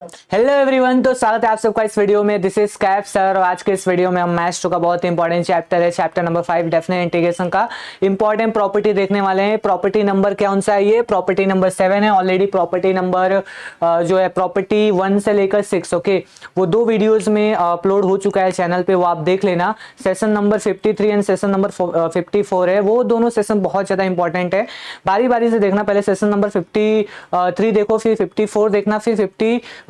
Hello everyone, तो स्वागत है आप सबका इस वीडियो में। दिस इज कैप सर और आज के इस वीडियो में हम मैथ्स 2 का बहुत इंपॉर्टेंट चैप्टर है, चैप्टर नंबर 5 डेफिनेट इंटीग्रेशन का इंपॉर्टेंट प्रॉपर्टी देखने वाले हैं। प्रॉपर्टी नंबर कौन सा है? ये प्रॉपर्टी नंबर 7 है। ऑलरेडी प्रॉपर्टी नंबर जो है प्रॉपर्टी 1 से लेकर 6, ओके, वो 2 वीडियोज में अपलोड हो चुका है चैनल पे, वो आप देख लेना। Session number 53 and session number 54 है, वो दोनों सेशन बहुत ज्यादा इंपॉर्टेंट है। बारी बारी से देखना, पहले सेशन नंबर 53 देखो, फिर 54 देखना, फिर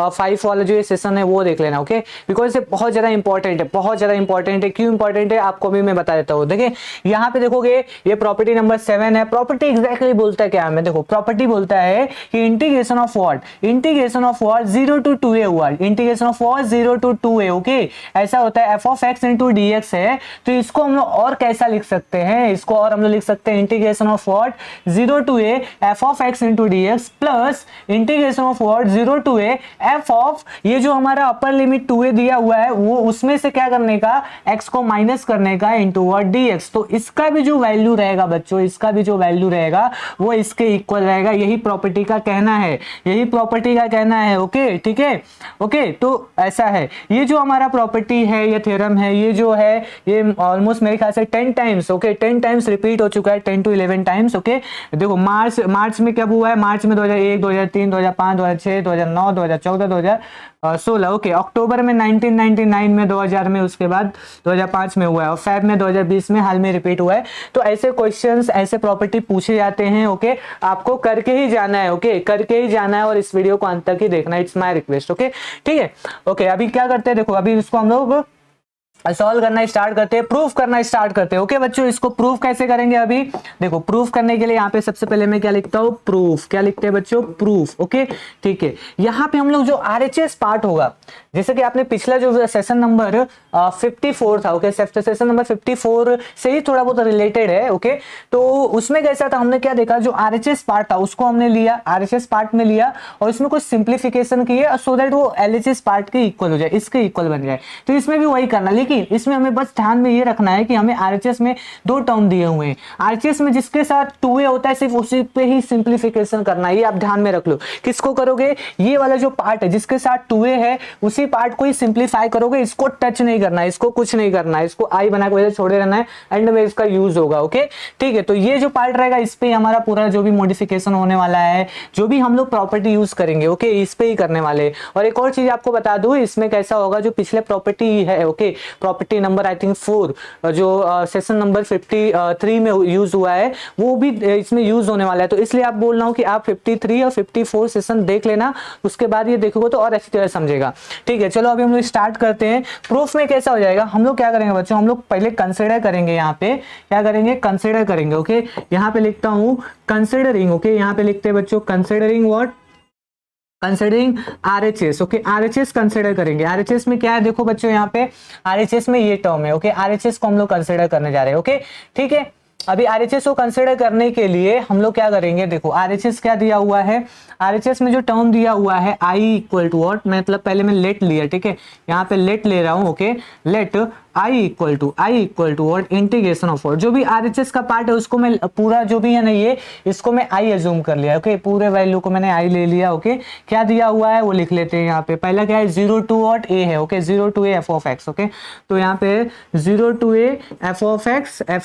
5 वाला जो ये सेशन है वो देख लेना, ओके। बिकॉज ये बहुत ज्यादा इंपॉर्टेंट है, बहुत ज्यादा इंपॉर्टेंट है। क्यों इंपॉर्टेंट है आपको भी मैं बता देता हूँ। देखिए यहाँ पे देखोगे, ये प्रॉपर्टी नंबर 7 है। प्रॉपर्टी एग्जैक्टली बोलता है क्या हमें? देखो प्रॉपर्टी बोलता है कि integration of what, integration of what 0 to 2a हुआ, integration of what 0 to 2a, okay. ऐसा होता है, f of x into dx है, तो इसको हम लोग और कैसा लिख सकते हैं? इसको और हम लोग लिख सकते हैं integration of what 0 to a f of x into dx plus integration of what 0 to a f of ये जो हमारा अपर लिमिट 2a दिया हुआ है, वो उसमें से क्या करने का, x को माइनस करने का इंटू व्हाट dx। तो इसका भी जो वैल्यू रहेगा बच्चों, इसका भी जो वैल्यू रहेगा वो इसके इक्वल रहेगा। यही प्रॉपर्टी का कहना है, यही प्रॉपर्टी का कहना है, ओके, ठीक है, ओके। तो ऐसा है, ये जो हमारा प्रॉपर्टी है, ये थ्योरम है, ये जो है ये ऑलमोस्ट मेरे ख्याल से 10 टाइम्स, ओके, 10 टाइम्स रिपीट हो चुका है, 10 to 11 टाइम्स, ओके। देखो मार्च में कब हुआ है? मार्च में 2001, 2003, 2005, 2006, 2009, 2014, 2016, ओके। अक्टूबर में 1999 में, 2000 में, उसके बाद 2005 में हुआ है, और फेब में 2020 में हाल में रिपीट हुआ है। तो ऐसे क्वेश्चंस, ऐसे प्रॉपर्टी पूछे जाते हैं, ओके। आपको करके ही जाना है, ओके, करके ही जाना है, और इस वीडियो को अंत तक ही देखना, इट्स माय रिक्वेस्ट, ओके, ठीक है, ओके। अभी क्या करते हैं, देखो अभी इसको हम लोग सॉल्व करना स्टार्ट करते हैं, प्रूफ करना स्टार्ट करते हैं, ओके बच्चों। इसको प्रूफ कैसे करेंगे? अभी देखो, प्रूफ करने के लिए यहाँ पे सबसे पहले मैं क्या लिखता हूँ? प्रूफ। क्या लिखते हैं बच्चों? प्रूफ, ओके, ठीक है। यहाँ पे हम लोग जो आरएचएस पार्ट होगा, जैसे कि आपने पिछला जो सेशन नंबर 54 था, ओके, सेशन नंबर 54 से ही थोड़ा बहुत रिलेटेड है, ओके। तो उसमें कैसा था, हमने क्या देखा, जो आरएचएस पार्ट था उसको हमने लिया, आरएचएस पार्ट में लिया, और इसमें कुछ सिंप्लीफिकेशन किए सो दैट वो एलएचएस पार्ट के इक्वल हो जाए, इसके इक्वल बन जाए। तो इसमें भी वही करना, लेकिन इसमें हमें बस ध्यान में ये रखना है कि हमें आरएचएस में 2 टर्म दिए हुए हैं। आरएचएस में जिसके साथ 2a होता है, सिर्फ उसी पे ही सिंप्लीफिकेशन करना है, ये आप ध्यान में रख लो। किसको करोगे? ये वाला जो पार्ट है जिसके साथ 2a है, उसी पार्ट को ही सिंप्लीफाई करोगे, इसको टच नहीं करना है, इसको कुछ नहीं करना है, इसको आई बना के वैसे छोड़े रहना है, एंड में इसका यूज होगा, ओके, ठीक है। तो ये जो पार्ट रहेगा, इस पे हमारा पूरा जो भी मॉडिफिकेशन होने वाला है, जो भी हम लोग प्रॉपर्टी यूज करेंगे, ओके, इस पे ही करने वाले। और एक और चीज आपको बता दूं, इसमें कैसा होगा, जो पिछले प्रॉपर्टी है, okay, property number I think 4 जो सेशन नंबर 53 में यूज हुआ है, वो भी इसमें यूज होने वाला है। तो इसलिए आप बोल रहा हूं कि आप 53 और 54 सेशन देख लेना, उसके बाद ये देखोगे तो और अच्छी तरह समझेगा, ठीक है। चलो अभी हम लोग स्टार्ट करते हैं। प्रूफ में कैसा हो जाएगा, हम लोग क्या करेंगे बच्चों, हम लोग पहले कंसिडर करेंगे, यहाँ पे क्या करेंगे, कंसिडर करेंगे, ओके। यहाँ पे लिखता हूं कंसिडरिंग, ओके, यहाँ पे लिखते हैं बच्चों considering what, considering RHS, okay. RHS consider करेंगे। आरएचएस में क्या है, देखो बच्चों, यहाँ पे आरएचएस में ये टर्म है, ओके। आरएचएस को हम लोग कंसिडर करने जा रहे हैं, ओके, ठीक है। अभी आरएचएस को कंसिडर करने के लिए हम लोग क्या करेंगे, देखो आरएचएस क्या दिया हुआ है, आरएचएस में जो टर्म दिया हुआ है आई इक्वल टू व्हाट, मतलब पहले मैं लेट लिया, ठीक है, यहाँ पे लेट ले रहा हूँ, okay, let I equal to what, integration of what, जो भी आरएचएस का पार्ट है उसको मैं पूरा जो भी है ना, ये इसको मैं आई एज्यूम कर लिया, ओके, पूरे वैल्यू को मैंने आई ले लिया, ओके। क्या दिया हुआ है वो लिख लेते हैं यहाँ पे। पहला क्या है, 0 to व्हाट, ए है, okay, 0 to a f of x, okay. तो यहाँ पे 0 to a f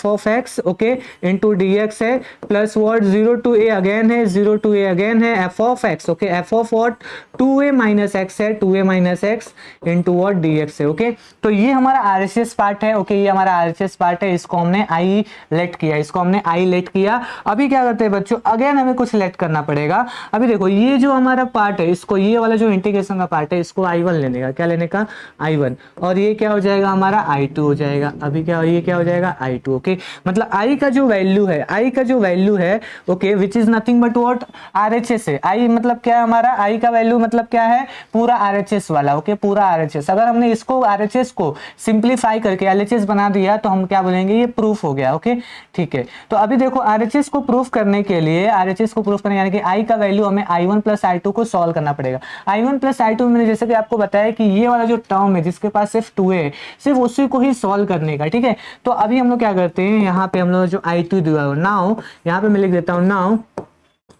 of x, okay, into dx है, plus what 0 to a again है, 0 to a अगेन है, f of x, okay, f of what 2a minus x है, 2a minus x into what dx है, okay. तो ये हमारा RHS part है, okay, ये हमारा आरएचएस पार्ट है, इसको हमने आई लेट किया, इसको हमने आई लेट किया। अभी क्या करते हैं बच्चों, अगेन हमें कुछ लेट करना पड़ेगा। अभी देखो ये जो हमारा पार्ट है, इसको, ये वाला जो इंटीग्रेशन का पार्ट है, इसको i1 लेने का, क्या लेने का, i1, और ये क्या हो जाएगा हमारा i2 हो जाएगा। अभी क्या, ये क्या हो जाएगा i2, ओके। मतलब i का जो वैल्यू है, i का जो वैल्यू है, okay, which is nothing but what, RHS है। i मतलब क्या है हमारा, i का वैल्यू मतलब क्या है, पूरा आरएचएस वाला, ओके, पूरा आरएचएस। अगर हमने इसको आरएचएस को सिंप्लीफाई करके एलएचएस बना दिया तो हम क्या बोलेंगे, ये प्रूफ हो गया, ओके, ठीक है। तो अभी देखो आरएचएस को प्रूफ करने के लिए, आरएचएस को प्रूफ करने यानी कि आई का वैल्यू हमें i1 प्लस i2 को सॉल्व करना पड़ेगा। i1 प्लस i2 मैंने जैसे कि आपको बताया कि ये वाला जो टर्म है जिसके पास सिर्फ 2 है, सिर्फ उसी को ही सॉल्व करने का, ठीक है। तो अभी हम लोग क्या करते हैं, यहाँ पे हम लोग जो i2 दिया हुआ, नाउ यहाँ पे मैं लिख देता हूँ, नाउ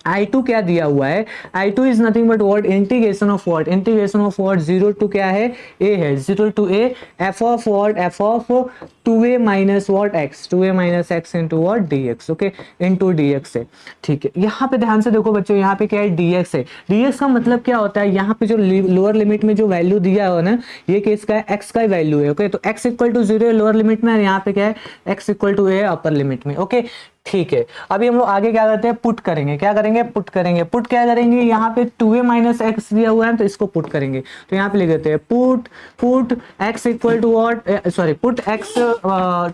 I2 क्या दिया हुआ है, I2 is nothing but what, integration of what, integration of what, 0 to क्या है a है, 0 to a, f of what, f of 2a minus what x, 2a minus x into what dx, okay into dx है। ठीक है, यहाँ पे ध्यान से देखो बच्चों, यहाँ पे क्या है dx है, dx का मतलब क्या होता है, यहाँ पे जो लोअर लिमिट में जो वैल्यू दिया हुआ ना, ये किसका है, x का वैल्यू है, ओके तो x इक्वल टू 0 है लोअर लिमिट में, और यहाँ पे क्या है x इक्वल टू a है अपर लिमिट में, ओके ठीक है। अभी हम लोग आगे क्या करते हैं, पुट करेंगे, क्या करेंगे, पुट करेंगे, पुट क्या करेंगे, यहाँ पे 2a माइनस एक्स दिया हुआ है तो इसको पुट करेंगे, तो यहाँ पे लिख देते हैं put x equal to what, sorry put x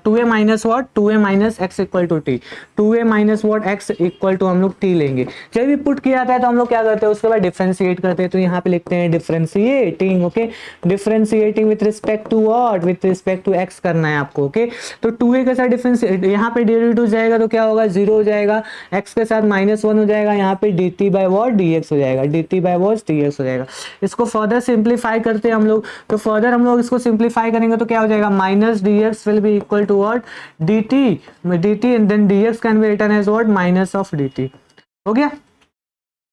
2a minus what, 2a minus x equal to t, 2a minus what x equal to हम लोग t लेंगे। जब भी पुट किया जाता है तो हम लोग क्या करते हैं, उसके बाद डिफरेंशिएट करते हैं, तो यहाँ पे लिखते हैं differentiating, okay differentiating with respect to what, with respect to x करना है आपको, ओके तो 2a के साथ डिफरेंशिएट, यहाँ पे डेरिवेटिव जाएगा तो क्या होगा, 0 हो जाएगा, x के साथ -1 हो जाएगा, यहाँ पे dt बाय व्हाट dx हो जाएगा, dt बाय व्हाट dx हो जाएगा। इसको फर्दर सिंप्लीफाई करते हैं हम लोग, तो फर्दर हम लोग इसको सिंप्लीफाई करेंगे तो क्या हो जाएगा, minus dx will be equal to what dt and then dx can be written as what minus of dt, हो गया,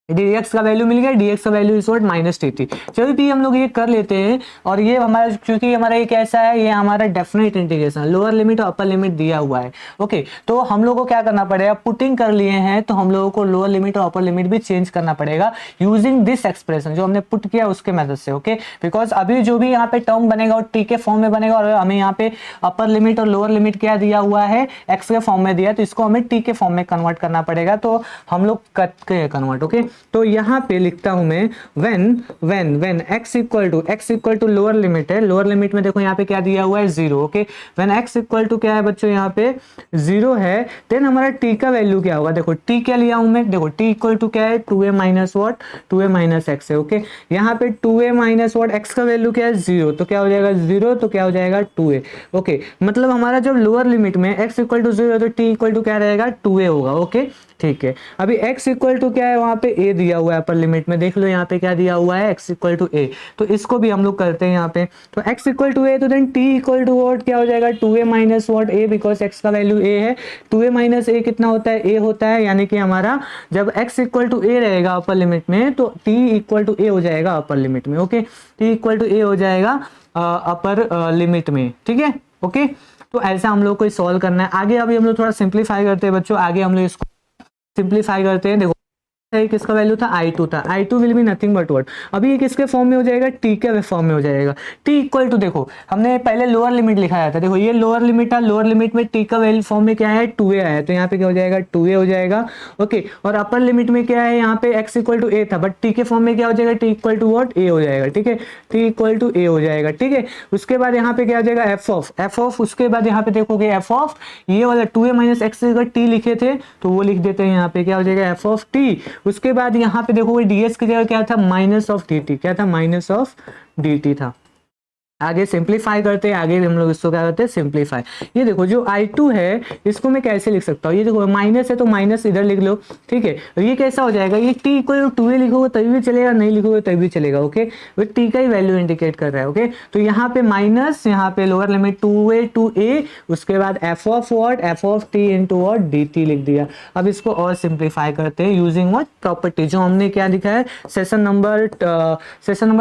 dx का वैल्यू मिल गया, dx का value is what minus dt। चलो भी हम लोग ये कर लेते हैं, और ये हमारा क्योंकि हमारा ये कैसा है, ये हमारा डेफिनेट इंटीग्रेशन, लोअर लिमिट और अपर लिमिट दिया हुआ है, ओके तो हम लोग को क्या करना पड़ेगा, पुटिंग कर लिए हैं तो हम लोगों को लोअर लिमिट और अपर लिमिट भी चेंज करना पड़ेगा यूजिंग दिस एक्सप्रेशन जो हमने पुट किया उसके मेथड से, ओके बिकॉज अभी जो भी यहाँ पे टर्म बनेगा वो टी के फॉर्म में बनेगा, और हमें यहाँ पे अपर लिमिट और लोअर लिमिट क्या दिया हुआ है, एक्स के फॉर्म में दिया, तो इसको हमें टी के फॉर्म में कन्वर्ट करना पड़ेगा, तो हम लोग करते हैं कन्वर्ट, ओके तो यहाँ पे लिखता हूं मैं when x equal to lower limit है, लोअर लिमिट में देखो यहाँ पे क्या दिया हुआ है 0, okay when x equal to क्या है बच्चों यहाँ पे 0 है, देन हमारा t का वैल्यू क्या होगा, देखो t क्या लिया हूं मैं, देखो t इक्वल टू क्या है 2a minus what 2a minus x है, ओके यहाँ पे 2a माइनस व्हाट x का वैल्यू क्या है 0, तो क्या हो जाएगा 0, तो क्या हो जाएगा 2a, ओके मतलब हमारा जब लोअर लिमिट में x इक्वल टू 0 तो t इक्वल टू क्या रहेगा 2a होगा, ओके ठीक है। अभी x इक्वल टू क्या है, वहां पे a दिया हुआ है अपर लिमिट में, देख लो यहाँ पे क्या दिया हुआ है x इक्वल टू a, तो इसको भी हम लोग करते हैं यहाँ पे, तो x इक्वल टू a, तो then t equal to what क्या हो जाएगा 2a minus what a, because x का वैल्यू a है, 2a माइनस a कितना होता है a होता है, यानी कि हमारा जब x इक्वल टू a रहेगा अपर लिमिट में तो t इक्वल टू a हो जाएगा अपर लिमिट में, okay t equal to a हो जाएगा अपर लिमिट में, ठीक है ओके तो ऐसा हम लोग को सॉल्व करना है। आगे अभी हम लोग थोड़ा सिंप्लीफाई करते हैं बच्चों, आगे हम लोग इसको सिंप्लीफाई करते हैं। देखो किसका वैल्यू था I2 था, I2 will be nothing but what, अभी ये किसके फॉर्म में हो जाएगा t के फॉर्म में हो जाएगा, t इक्वल टू देखो हमने पहले लोअर लिमिट लिखाया था, देखो ये लोअर लिमिट था, लोअर लिमिट में t का वैल्यू फॉर्म में क्या है 2a आया, तो यहाँ पे क्या हो जाएगा 2a हो जाएगा, ओके और अपर लिमिट में क्या है यहाँ पे x इक्वल टू a था, बट t के फॉर्म में क्या हो जाएगा t equal to what a हो जाएगा, ठीक है t इक्वल टू a हो जाएगा, ठीक है उसके बाद यहाँ पे क्या हो जाएगा f ऑफ उसके बाद यहाँ पे देखोगे f ऑफ ये वाला 2a माइनस x अगर t लिखे थे तो वो लिख देते हैं, यहाँ पे क्या हो जाएगा f ऑफ t, उसके बाद यहाँ पे देखोगे ds की जगह क्या था माइनस ऑफ dt, क्या था माइनस ऑफ dt था। आगे सिंप्लीफाई करते हैं, आगे हम लोग इसको क्या करते हैं सिंप्लीफाई। ये देखो जो I2 है इसको मैं कैसे लिख सकता हूँ, ये देखो माइनस है तो माइनस इधर लिख लो, ठीक है और ये कैसा हो जाएगा, ये t इक्वल टू 2a लिखोगे तभी भी चलेगा, नहीं लिखोगे तभी भी चलेगा, ओके वो t का ही वैल्यू इंडिकेट कर रहा है, ओके तो यहाँ पे माइनस, यहाँ पे lower limit 2a to a, उसके बाद f of what f of t into what dt लिख दिया। अब इसको और सिंप्लीफाई करते हैं यूजिंग व्हाट प्रॉपर्टी, जो हमने क्या लिखा है सेशन नंबर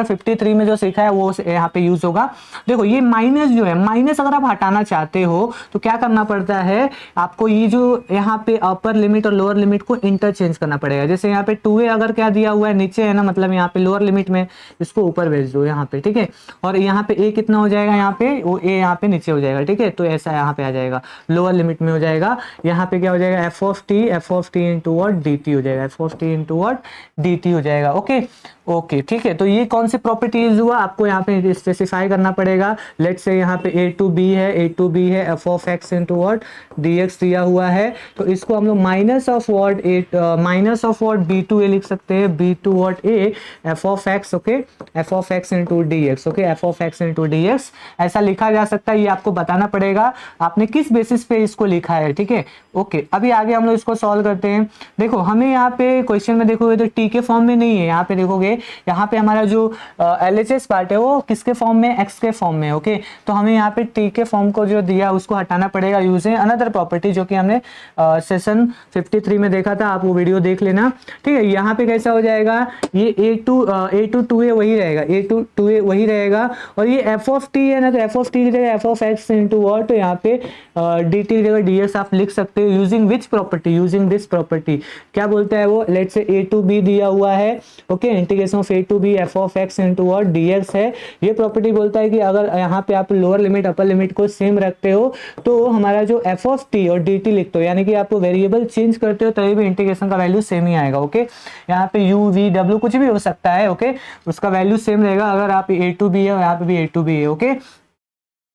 53 में जो सीखा है वो यहाँ पे यूज होगा। देखो ये माइनस जो है, माइनस अगर आप हटाना चाहते हो तो क्या करना पड़ता है आपको, ये जो यहाँ पे अपर लिमिट और लोअर लिमिट को इंटरचेंज करना पड़ेगा। जैसे यहाँ पे 2a अगर क्या दिया हुआ है नीचे है ना, मतलब यहाँ पे लोअर लिमिट में, इसको ऊपर भेज दो यहाँ पे, ठीक है और यहाँ पे a कितना हो जाएगा, यहाँ पे वो a यहाँ पे नीचे हो जाएगा, ठीक है तो ऐसा यहाँ पे आ जाएगा लोअर लिमिट में हो जाएगा, यहाँ पे क्या हो जाएगा f of t into what dt हो जाएगा, f of t into what dt हो जाएगा, ओके ठीक है। तो ये कौन सी प्रॉपर्टी यूज हुआ आपको यहाँ पे स्पेसिफाई करना पड़ेगा। लेट्स से यहाँ पे a टू b है f of x into what dx दिया हुआ है, तो इसको हम लोग minus of what b to a लिख सकते हैं, b to what a f of x, okay f of x into dx, okay f of x into dx ऐसा लिखा जा सकता है। ये आपको बताना पड़ेगा आपने किस बेसिस पे इसको लिखा है, ठीक है ओके। अभी आगे हम लोग इसको सॉल्व करते हैं। देखो हमें यहाँ पे क्वेश्चन में देखोगे तो t के फॉर्म में नहीं है, यहाँ पे देखोगे यहाँ पे हमारा जो LHS पार्ट है वो किसके फॉर्म में, x के फॉर्म में, ओके। तो हमें यहाँ पे t के फॉर्म को जो दिया उसको हटाना पड़ेगा यूजिंग अनदर प्रॉपर्टी, जो कि हमने सेशन 53 में देखा था, आप वो वीडियो देख लेना, ठीक है। यहाँ पे कैसा हो जाएगा, ये a2 वही रहेगा, a2 वही रहेगा, और ये f ऑफ t है ना, तो f ऑफ t की जगह f of x into what, तो यहाँ पे dt की जगह dx आप लिख सकते हो using which property, using this property. क्या बोलता है वो, let's say a to b दिया हुआ है, okay, integration of a to b f of x into what dx है। ये प्रॉपर्टी बोलता है कि अगर यहाँ पे आप लोअर लिमिट अपर लिमिट को सेम रखते हो तो हमारा जो f ऑफ t और dt लिखते हो, यानी कि आप वेरिएबल चेंज करते हो तभी भी इंटीग्रेशन का वैल्यू सेम ही आएगा, ओके। यहाँ पे u v w कुछ भी हो सकता है, ओके, उसका वैल्यू सेम रहेगा अगर आप a टू b है और यहाँ पे भी a टू b है, ओके,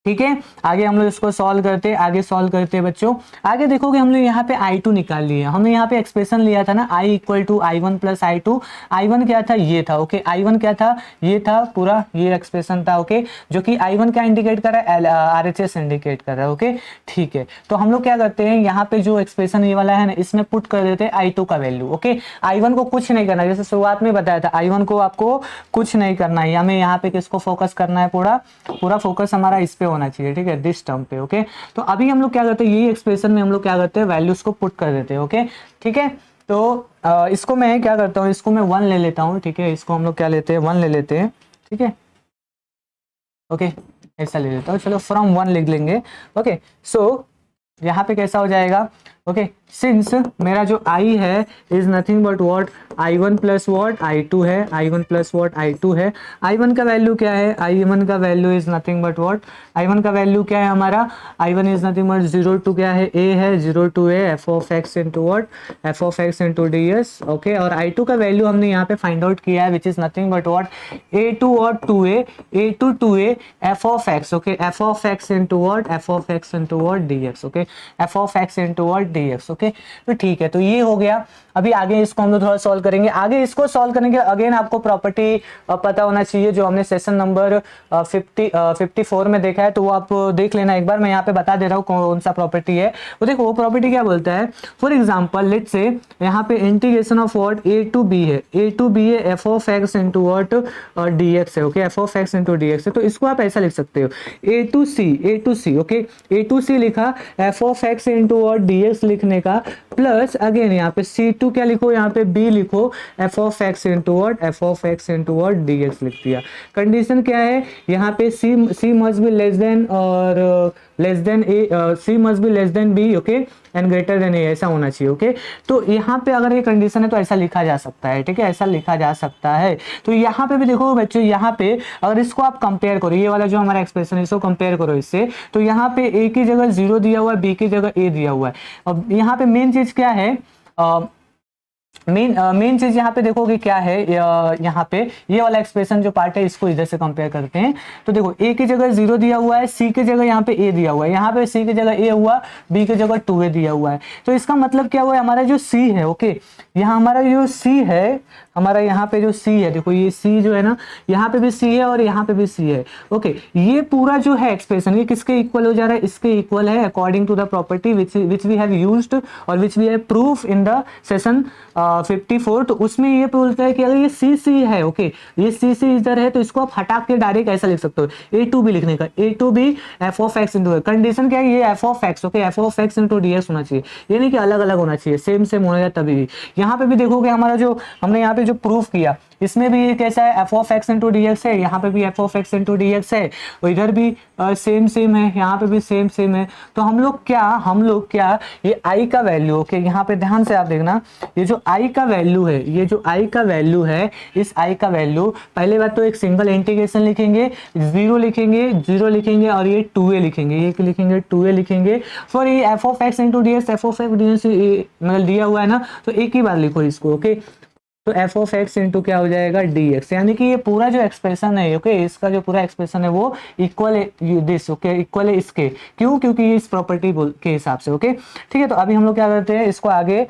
ठीक है। आगे हम लोग इसको सॉल्व करते हैं, आगे सॉल्व करते हैं बच्चों। आगे देखोगे हम लोग यहाँ पे I2 निकाल लिए, हमने यहाँ पे एक्सप्रेशन लिया था ना, I equal to I1 plus I2। I1 क्या था, ये था, ओके, I1 क्या था, ये था पूरा, ये एक्सप्रेशन था, ओके, जो कि I1 क्या इंडिकेट कर रहा है, RHS इंडिकेट कर रहा है, ओके, ठीक है। तो हम लोग क्या करते हैं, यहाँ पे जो एक्सप्रेशन ये वाला है ना, इसमें पुट कर देते हैं I2 का वैल्यू, ओके। I1 को कुछ नहीं करना, जैसे शुरुआत में बताया था, I1 को आपको कुछ नहीं करना है, हमें यहाँ पे किसको फोकस करना है, पूरा फोकस हमारा इस पे होना चाहिए, ठीक है, दिस टर्म पे, ओके। तो अभी हम लोग क्या करते हैं, यही एक्सप्रेशन में हम लोग क्या करते हैं, वैल्यूज को पुट कर देते हैं, ओके, ठीक है। तो इसको मैं क्या करता हूँ, इसको मैं 1 ले लेता हूँ, ठीक है, इसको हम लोग क्या लेते हैं, 1 ले लेते हैं, ठीक है, ओके, ऐसा ले लेता हूँ, चलो फ्रॉम 1 लिख लेंगे, ओके। सो यहाँ पे कैसा हो जाएगा, ओके, सिंस मेरा जो I है is nothing but what I1 plus what I2 है, I1 प्लस वॉट I2 है। I1 का वैल्यू क्या है, I1 का value is nothing but what, I1 का वैल्यू क्या है हमारा, I1 is nothing but 0 to क्या है, A है, 0 to A f of x into what, f of x into ds, okay. और I2 का वैल्यू हमने यहाँ पे फाइंड आउट किया है which is nothing but what A to what 2A, A to 2A f of x, okay, f of x into what, f of x into what dx, okay, f of x into what dx, okay. तो ठीक है, तो ये हो गया। अभी आगे इसको हम लोग थोड़ा सॉल्व करेंगे। आगे इसको सॉल्व करने के अगेन आपको प्रॉपर्टी पता होना चाहिए जो हमने सेशन नंबर 54 में देखा है, तो वो आप देख लेना एक बार। मैं यहाँ पे बता दे रहा हूँ कौन सा प्रॉपर्टी है। वो देखो, वो प्रॉपर्टी क्या बोलता है, फॉर एग्जाम्पल लेट्स से यहाँ पे integration of what a to b है, a टू b है f of x into what dx है, okay, f of x into dx है। तो इसको आप ऐसा लिख सकते हो a to c, okay, a to c लिखा, f of x into what dx लिखने का, प्लस अगेन यहाँ पे C2 क्या लिखो, यहाँ पे B लिखो, f of x into what, f of x into what dx लिख दिया। कंडीशन क्या है यहाँ पे, C must be less than और less than A, C must be less than B, okay, and greater than A, ऐसा होना चाहिए, ओके। तो यहाँ पे अगर ये कंडीशन है तो ऐसा लिखा जा सकता है, ठीक है, ऐसा लिखा जा सकता है। तो यहाँ पे भी देखो बच्चों, यहाँ पे अगर इसको आप कंपेयर करो, ये वाला जो हमारा एक्सप्रेशन है इसको कंपेयर करो इससे, तो यहाँ पे A की जगह 0 दिया हुआ है, B की जगह A दिया हुआ है। अब यहाँ पे मेन चीज क्या है, मेन चीज यहाँ पे देखोगे क्या है, यहाँ पे ये वाला एक्सप्रेशन जो पार्ट है इसको इधर से कंपेयर करते हैं। तो देखो A की जगह 0 दिया हुआ है, C की जगह यहाँ पे A दिया हुआ है, यहाँ पे C की जगह A हुआ, B की जगह 2A दिया हुआ है। तो इसका मतलब क्या हुआ, हमारा जो C है, ओके, यहाँ हमारा जो C है, हमारा यहाँ पे जो C है, देखो ये C जो है ना, यहाँ पे भी C है और यहाँ पे भी C है, ओके। ये पूरा जो है एक्सप्रेशन ये किसके इक्वल हो जा रहा है, इसके इक्वल है according to the property which we have used और which we have proof in the session 54। तो उसमें ये बोलता है कि अगर ये C है, ओके, ये C इधर है, तो इसको आप हटा के डायरेक्ट ऐसा लिख सकते हो, A टू B लिखने का, A to B f of x into, condition क्या है, ये f of x, okay, f of x into dx होना चाहिए, ये नहीं कि अलग अलग होना चाहिए, सेम होना चाहिए तभी भी। यहाँ पे भी देखोगे हमारा जो हमने यहाँ पे जो प्रूफ किया इसमें भी ये कैसा है, f of x into dx है, यहाँ पे भी f of x into dx है, और इधर भी सेम है, यहाँ पे भी सेम है। तो हम लोग क्या ये i का वैल्यू, ओके, यहाँ पे ध्यान से आप देखना, ये जो i का वैल्यू है, ये जो i का वैल्यू है, इस i का वैल्यू पहले बात तो एक सिंगल इंटीग्रेशन लिखेंगे, 0 लिखेंगे और ये 2a लिखेंगे, ये लिखेंगे 2a लिखेंगे, फॉर ये f of x into dx, f of x dx मतलब दिया हुआ है ना, तो एक ही बार लिखो इसको, ओके। तो f ऑफ x इंटू क्या हो जाएगा dx, यानी कि ये पूरा जो एक्सप्रेशन है, ओके, इसका जो पूरा एक्सप्रेशन है वो इक्वल है दिस, ओके, इक्वल है इसके, क्यों, क्योंकि ये इस प्रॉपर्टी के हिसाब से, ओके, ठीक है। तो अभी हम लोग क्या करते हैं, इसको आगे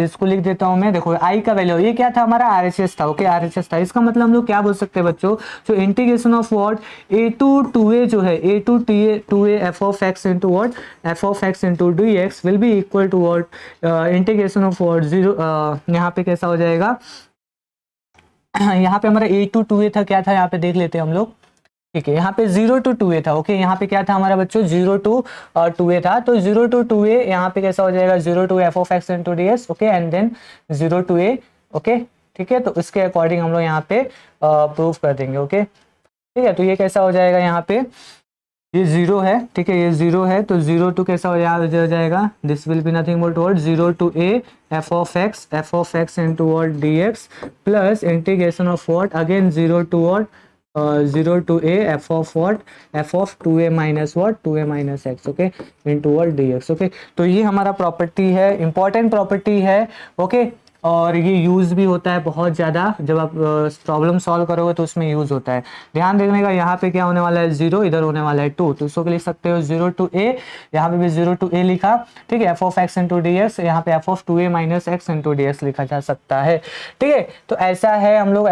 इसको लिख देता हूं मैं। देखो i का वैल्यू ये क्या था, हमारा RHS था, ओके, RHS था। इसका मतलब हम लोग क्या बोल सकते हैं बच्चों, जो integration of what a to 2a जो है, a to 2a f of x into what, f of x into dx will be equal to what integration of what 0, यहाँ पे कैसा हो जाएगा, यहाँ पे हमारा a to 2a था, क्या था यहाँ पे देख लेते हैं हम लोग। ठीक है, यहाँ पे 0 to 2a था। ओके, यहाँ पे क्या था हमारा बच्चों 0 to 2a था। तो 0 to 2a यहाँ पे कैसा हो जाएगा 0 to f of x into ds। Okay, and then 0 to a। Okay, ठीक है, तो इसके अकॉर्डिंग हम लोग यहाँ पे प्रूफ कर देंगे। ओके, ठीक है, तो ये कैसा हो जाएगा यहाँ पे, ये 0 है। ठीक है, ये 0 है, तो 0 टू कैसा हो जाएगा, this will be nothing but what 0 to a f of x into what dx plus integration of what again 0 to what 0 to a f of what f of 2a minus what 2a minus x। Okay, into what dx। Okay, तो ये हमारा property है, important property है। Okay, और ये use भी होता है बहुत ज़्यादा, जब आप प्रॉब्लम सॉल्व करोगे तो उसमें यूज़ होता है। ध्यान देने का, यहाँ पे क्या होने वाला है 0, इधर होने वाला है 2, तो इसको लिख सकते हो 0 to a, यहाँ पे भी 0 to a लिखा। ठीक है, f of x into dx, यहाँ पे f of 2a minus x into dx लिखा जा सकता है। ठीक है, तो ऐसा है, हम लोग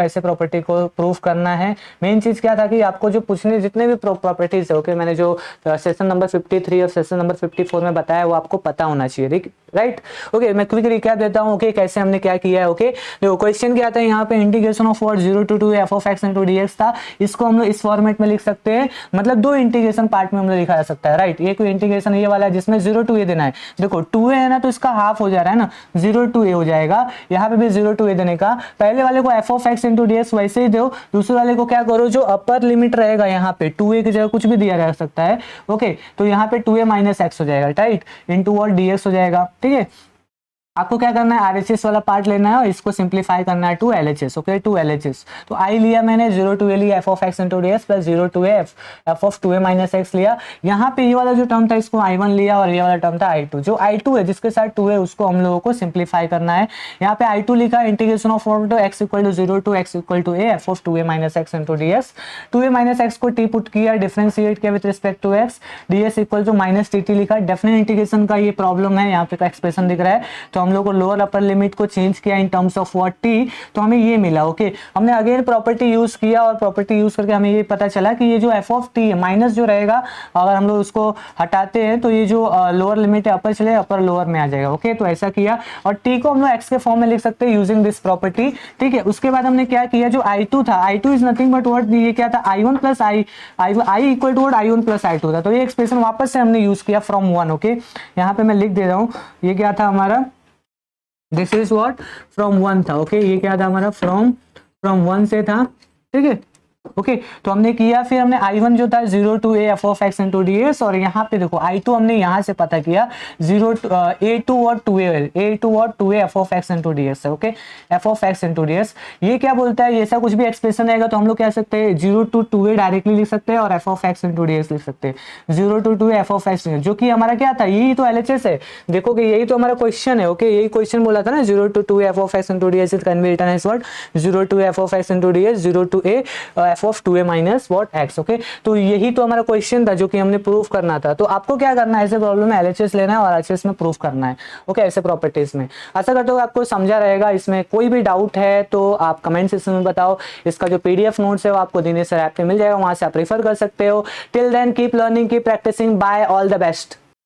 ऐसे प्रॉपर्टी को प्रूफ करना है। मेन चीज़ क्या था कि आपको जो पूछने जितने भी प्रॉपर्टीज है, ओके, मैंने जो सेशन नंबर 53 और सेशन नंबर 54 में बताया वो आपको पता होना चाहिए, राइट। ओके, मैं क्विक रिकैप देता हूँ। ओके, कैसे हमने क्या किया है। ओके, देखो क्वेश्चन क्या था, यहाँ पे integration of what 0 to 2 f of x into dx था। इसको हम लोग इस फॉर्मेट में लिख सकते हैं, मतलब दो इंटीग्रेशन पार्ट में हम लोग लिखा जा सकता है, राइट। एक इंटीग्रेशन ये वाला है जिसमें 0 to a देना है। देखो 2a है ना, तो इसका हाफ हो जा रहा है ना, 0 to a हो जाएगा। यहाँ पे भी 0 to a देने का, पहले वाले को f of x into dx वैसे ही दो, दूसरे वाले को क्या करो, जो अपर लिमिट रहेगा यहाँ पे 2a की जगह कुछ भी दिया जा सकता है। ओके, तो यहाँ पे 2a minus x हो जाएगा, राइट, इंटू व्हाट dx हो जाएगा। ठीक है, आपको क्या करना है, आरएचएस वाला पार्ट लेना है और इसको सिंप्लीफाई करना है to LHS. Okay, to LHS, तो आई लिया मैंने 0 to a लिया f of x into ds plus 0 to a f of 2a minus x लिया। यहाँ पे ये वाला जो टर्म था इसको i1 लिया और ये वाला टर्म था i2। जो i2 है जिसके साथ 2 है उसको हम लोगों को सिंप्लीफाई करना है। यहाँ पे i2 लिखा integration of x equal to 0 to x equal to a f of 2a minus x into ds। 2a minus x को t पुट किया, डिफरेंशिएट किया with respect to x, ds equal to minus tt लिखा। Definite integration का ये problem है, यहाँ पे का एक्सप्रेशन दिख रहा है, तो हम लोग को लोअर अपर लिमिट को चेंज किया in terms of what t, तो हमें ये मिला। ओके, हमने अगेन प्रॉपर्टी यूज किया और प्रॉपर्टी यूज करके हमें ये पता चला कि ये जो f ऑफ t है माइनस जो रहेगा, अगर हम लोग उसको हटाते हैं तो ये जो लोअर लिमिट है अपर चले अपर लोअर में आ जाएगा। ओके, तो ऐसा किया और t को हम लोग x के फॉर्म में लिख सकते हैं यूजिंग दिस प्रॉपर्टी। ठीक है, उसके बाद हमने क्या किया, जो i2 था, i2 is nothing but what, ये क्या था i1 plus i equal to what i1 plus i2 था, तो ये एक्सप्रेशन वापस से हमने यूज किया फ्रॉम 1। ओके, यहाँ पे मैं लिख दे रहा हूँ, ये क्या था हमारा, दिस इज व्हाट फ्रॉम 1 था। ओके, ये क्या था हमारा फ्रॉम 1 से था। ठीक है, ओके, तो हमने किया, फिर हमने i1 जो था 0 to a f of x into ds, और यहाँ पे देखो i2 हमने यहाँ से पता किया 0 to a to what 2a f of x into ds है। Okay, f of x into ds, ये क्या बोलता है, ऐसा कुछ भी एक्सप्रेशन रहेगा तो हम लोग कह सकते हैं 0 to 2a डायरेक्टली लिख सकते हैं और f of x into ds लिख सकते हैं। 0 to 2a f of x, जो कि हमारा क्या था, यही तो LHS है। देखो कि यही तो हमारा क्वेश्चन है। ओके, यही क्वेश्चन बोला था ना, 0 to 2a f of x into ds can be written as what 0 to f of x into ds 0 to a f of 2a minus what x। Okay, तो यही तो हमारा क्वेश्चन था जो कि हमने प्रूफ करना था। तो आपको क्या करना है, ऐसे प्रॉब्लम में LHS लेना है और LHS में प्रूफ करना है। ओके, ऐसे प्रॉपर्टीज में आशा करते हो आपको समझा रहेगा। इसमें कोई भी डाउट है तो आप कमेंट सेक्शन में बताओ। इसका जो PDF नोट्स है वो आपको दिनेश सर ऐप पे मिल जाएगा, वहां से आप रेफर कर सकते हो। Till then keep learning, keep practising, bye, all the best.